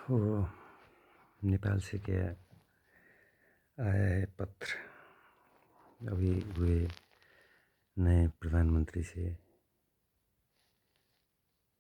वो नेपाल से क्या आया है पत्र। अभी हुए नए प्रधानमंत्री से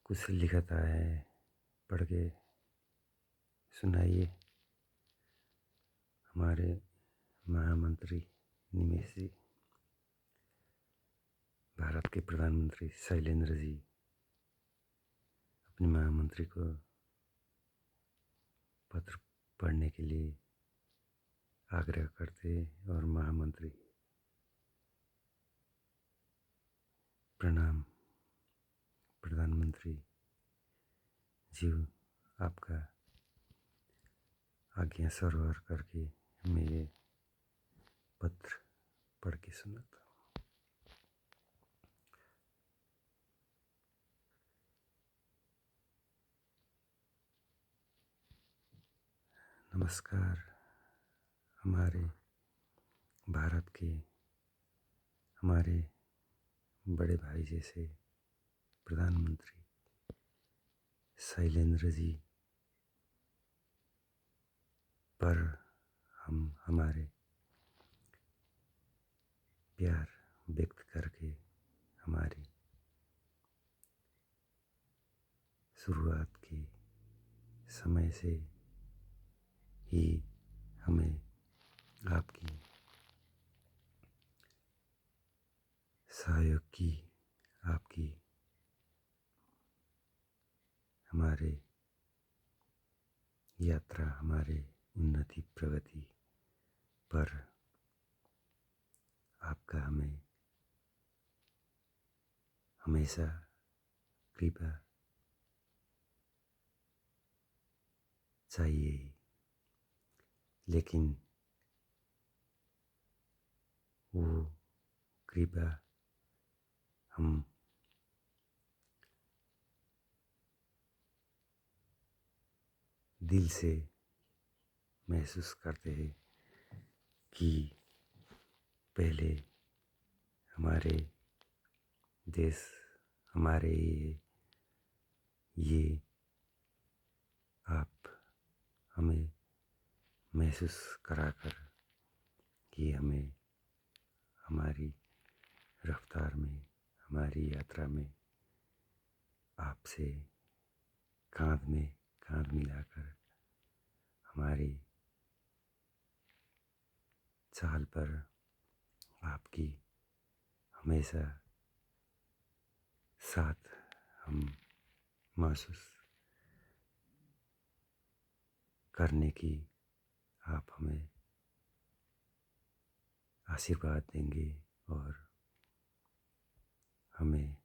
कुछ लिखत आया है, पढ़ के सुनाइए हमारे महामंत्री निमेश जी। भारत के प्रधानमंत्री शैलेंद्र जी अपने महामंत्री को पत्र पढ़ने के लिए आग्रह करते और महामंत्री प्रणाम प्रधानमंत्री जी, आपका आज्ञा सरवर करके मेरे पत्र पढ़ के सुनाता। नमस्कार हमारे भारत के हमारे बड़े भाई जैसे प्रधानमंत्री शैलेंद्र जी पर हम हमारे प्यार व्यक्त करके हमारी शुरुआत के समय से ही हमें आपकी सहयोग की, आपकी हमारे यात्रा, हमारे उन्नति प्रगति पर आपका हमें हमेशा कृपा चाहिए ही। लेकिन वो कृपा हम दिल से महसूस करते हैं कि पहले हमारे देश हमारे ये आप हमें महसूस कराकर कि हमें हमारी रफ्तार में, हमारी यात्रा में आपसे कांध में कांध मिलाकर हमारी चाल पर आपकी हमेशा साथ हम महसूस करने की आप हमें आशीर्वाद देंगे और हमें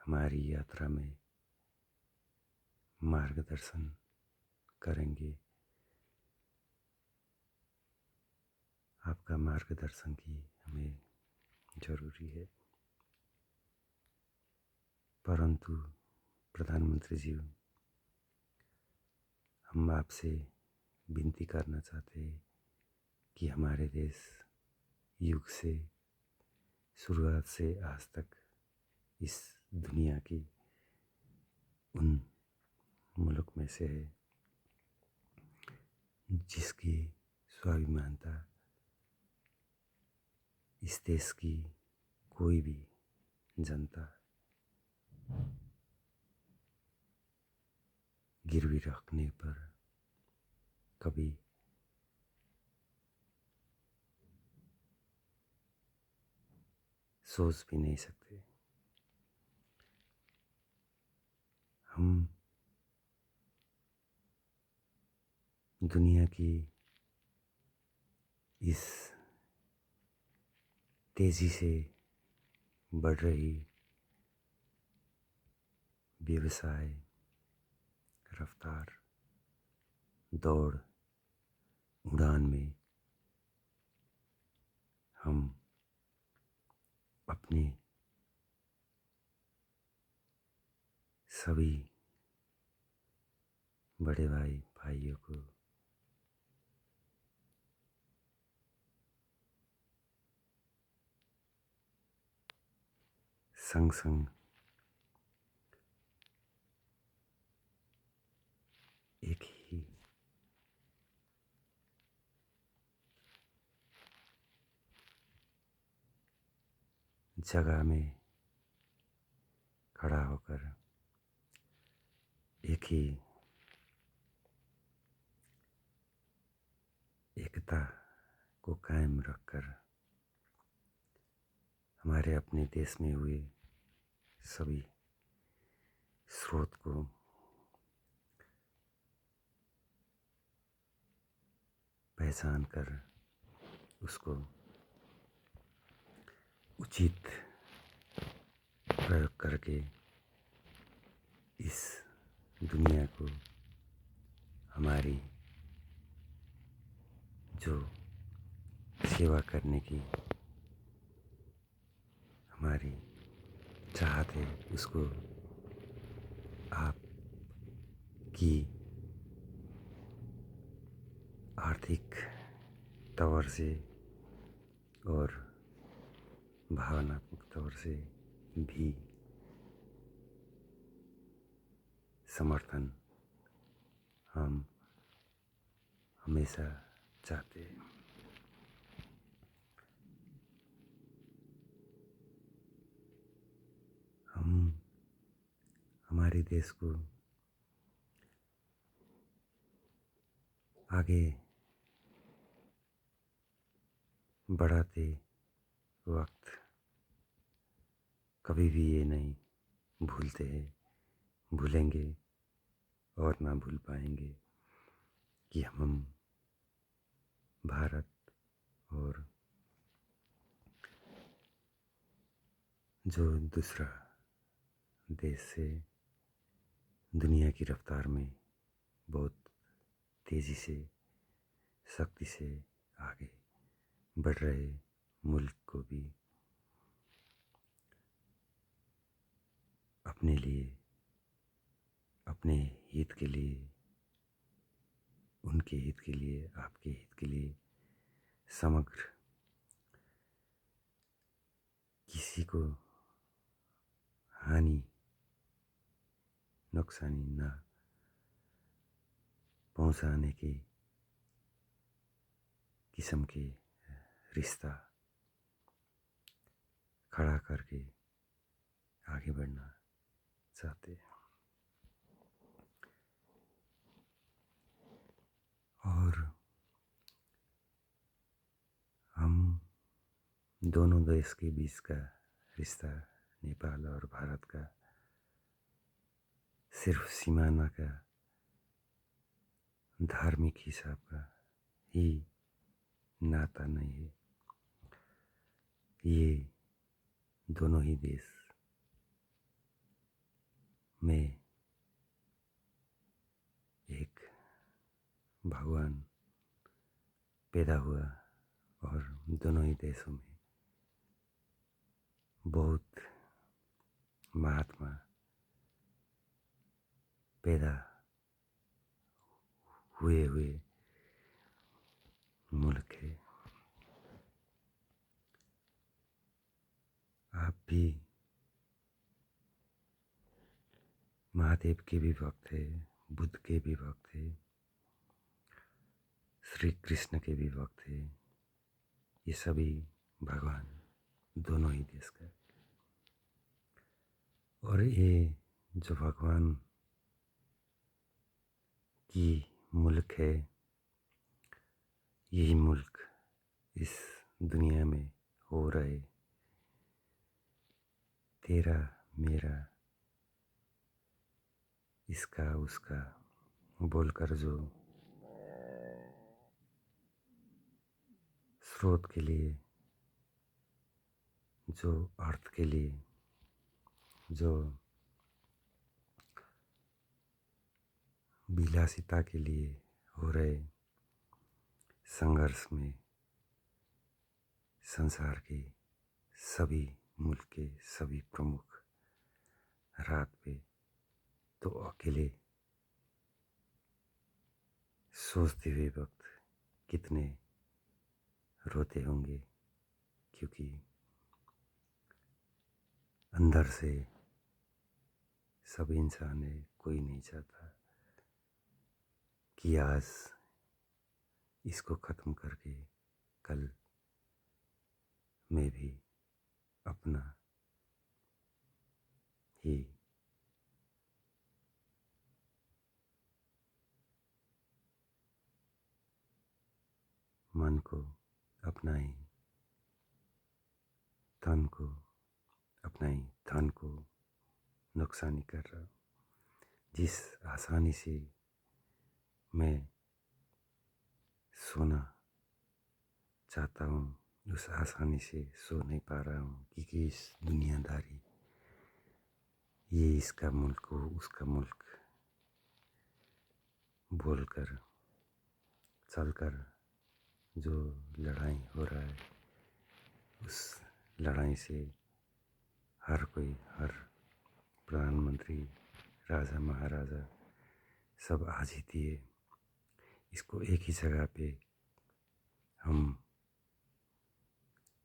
हमारी यात्रा में मार्गदर्शन करेंगे। आपका मार्गदर्शन की हमें जरूरी है। परंतु प्रधानमंत्री जी, हम आपसे विनती करना चाहते हैं कि हमारे देश युग से शुरुआत से आज तक इस दुनिया की उन मुल्क में से है जिसकी स्वाभिमानता इस देश की कोई भी जनता गिरवी रखने पर कभी सोच भी नहीं सकते। हम दुनिया की इस तेजी से बढ़ रही व्यवसाय रफ्तार दौड़ उड़ान में हम अपने सभी बड़े भाइयों को संग संग एक ही जगह में खड़ा होकर एक ही एकता को कायम रखकर हमारे अपने देश में हुए सभी स्रोत को पहचान कर उसको उचित प्रयोग करके इस दुनिया को हमारी जो सेवा करने की हमारी चाहत है उसको आपकी आर्थिक तौर से और भावनात्मक तौर से भी समर्थन हम हमेशा चाहते हैं। हम हमारे देश को आगे बढ़ाते वक्त कभी भी ये नहीं भूलते हैं, भूलेंगे और ना भूल पाएंगे कि हम भारत और जो दूसरा देश से दुनिया की रफ्तार में बहुत तेज़ी से शक्ति से आगे बढ़ रहे मुल्क को भी अपने लिए, अपने हित के लिए, उनके हित के लिए, आपके हित के लिए समग्र किसी को हानि नुकसानी ना पहुंचाने की किस्म के रिश्ता खड़ा करके आगे बढ़ना चाहते हैं। और हम दोनों देश के बीच का रिश्ता नेपाल और भारत का सिर्फ सीमाना का धार्मिक हिसाब का ही नाता नहीं है। ये दोनों ही देश में एक भगवान पैदा हुआ और दोनों ही देशों में बहुत महात्मा पैदा हुए मुल्क है। आप भी महादेव के भी भक्त है, बुद्ध के भी भक्त है, श्री कृष्ण के भी भक्त है। ये सभी भगवान दोनों ही देश का। और ये जो भगवान की मुल्क है, यही मुल्क इस दुनिया में हो रहे तेरा मेरा इसका उसका बोलकर जो स्रोत के लिए, जो अर्थ के लिए, जो विलासिता के लिए हो रहे संघर्ष में संसार के सभी मुल्क के सभी प्रमुख रात पे तो अकेले सोचते हुए वक्त कितने रोते होंगे, क्योंकि अंदर से सब इंसान है, कोई नहीं चाहता कि आज इसको ख़त्म करके कल मैं भी अपना ही मन को, अपना ही तन को, अपना ही धन को नुकसानी कर रहा हूँ। जिस आसानी से मैं सोना चाहता हूँ उस आसानी से सो नहीं पा रहा हूँ, क्योंकि इस दुनियादारी, ये इसका मुल्क हो उसका मुल्क बोलकर चलकर जो लड़ाई हो रहा है, उस लड़ाई से हर कोई, हर प्रधानमंत्री, राजा महाराजा सब आज ही दिए। इसको एक ही जगह पे हम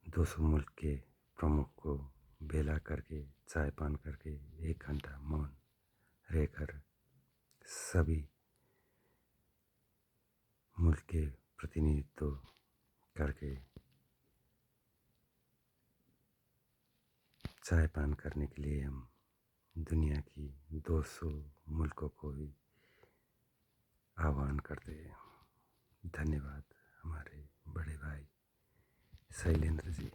200 मुल्क के प्रमुख को बेला करके चाय पान करके 1 घंटा मौन रहकर सभी मुल्क के प्रतिनिधित्व करके चाय पान करने के लिए हम दुनिया की 200 मुल्कों को ही आह्वान करते हैं। धन्यवाद हमारे बड़े भाई शैलेंद्र जी।